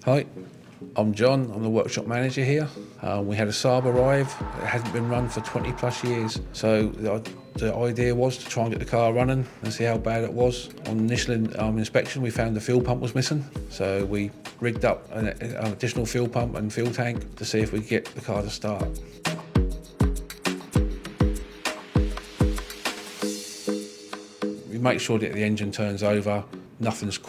Hi, I'm John. I'm the workshop manager here. We had a Saab arrive. It hadn't been run for 20 plus years. So the idea was to try and get the car running and see how bad it was. On initial inspection, we found the fuel pump was missing. So we rigged up an additional fuel pump and fuel tank to see if we could get the car to start. We make sure that the engine turns over, nothing's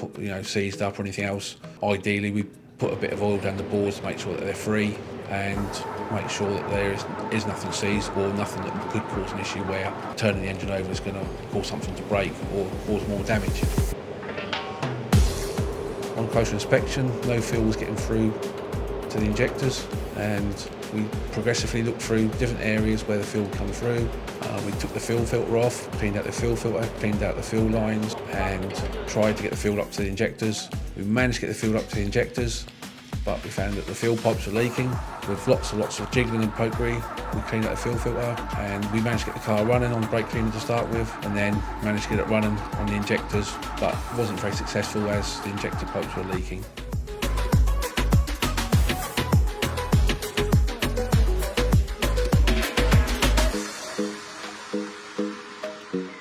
seized up or anything else. Ideally, we put a bit of oil down the boards to make sure that they're free and make sure that there is nothing seized or nothing that could cause an issue where turning the engine over is going to cause something to break or cause more damage. On closer inspection, no fuel was getting through to the injectors, and we progressively looked through different areas where the fuel would come through. We took the fuel filter off, cleaned out the fuel filter, cleaned out the fuel lines, and tried to get the fuel up to the injectors. We managed to get the fuel up to the injectors, but we found that the fuel pipes were leaking. With lots of jiggling and pokery, we cleaned out the fuel filter, and we managed to get the car running on brake cleaner to start with, and then managed to get it running on the injectors, but wasn't very successful as the injector pipes were leaking.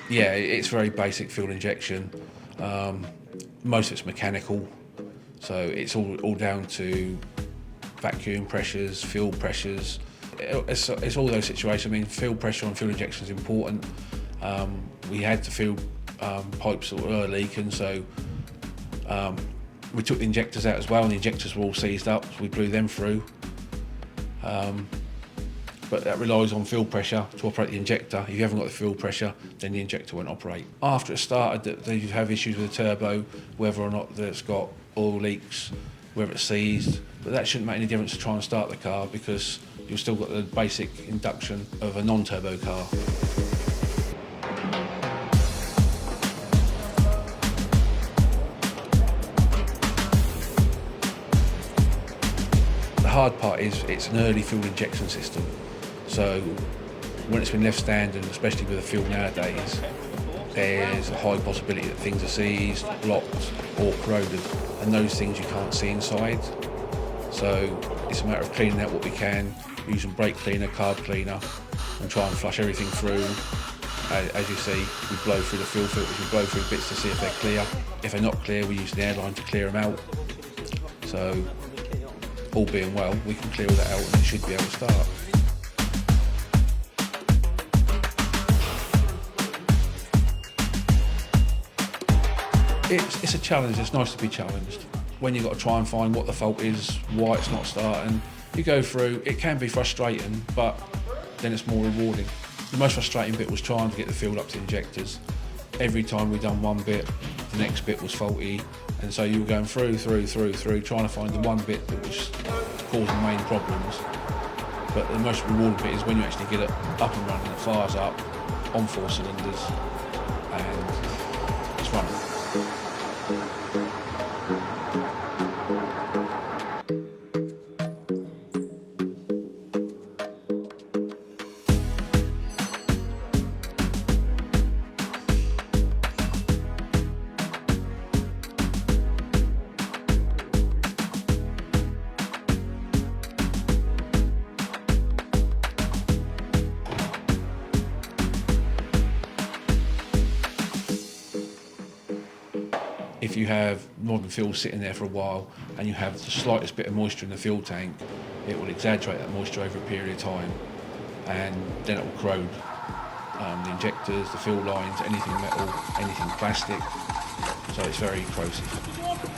Yeah, it's very basic fuel injection. Most of it's mechanical, so it's all down to vacuum pressures, fuel pressures. It's all those situations. I mean, fuel pressure on fuel injection is important. We had the fuel pipes that were leaking, so we took the injectors out as well, and the injectors were all seized up, so we blew them through. But that relies on fuel pressure to operate the injector. If you haven't got the fuel pressure, then the injector won't operate. After it started, they have issues with the turbo, whether or not it's got oil leaks, whether it's seized. But that shouldn't make any difference to try and start the car, because you've still got the basic induction of a non-turbo car. The hard part is it's an early fuel injection system. So when it's been left standing, especially with the fuel nowadays, there's a high possibility that things are seized, blocked or corroded, and those things you can't see inside. So it's a matter of cleaning out what we can, using brake cleaner, carb cleaner, and try and flush everything through. As you see, we blow through the fuel filters, we blow through bits to see if they're clear. If they're not clear, we use an airline to clear them out. So all being well, we can clear all that out and it should be able to start. It's a challenge. It's nice to be challenged. When you've got to try and find what the fault is, why it's not starting, you go through, it can be frustrating, but then it's more rewarding. The most frustrating bit was trying to get the fuel up to the injectors. Every time we'd done one bit, the next bit was faulty, and so you were going through, trying to find the one bit that was causing main problems. But the most rewarding bit is when you actually get it up and running, it fires up on 4 cylinders, and it's running. If you have modern fuel sitting there for a while and you have the slightest bit of moisture in the fuel tank, it will exaggerate that moisture over a period of time, and then it will corrode the injectors, the fuel lines, anything metal, anything plastic, so it's very corrosive.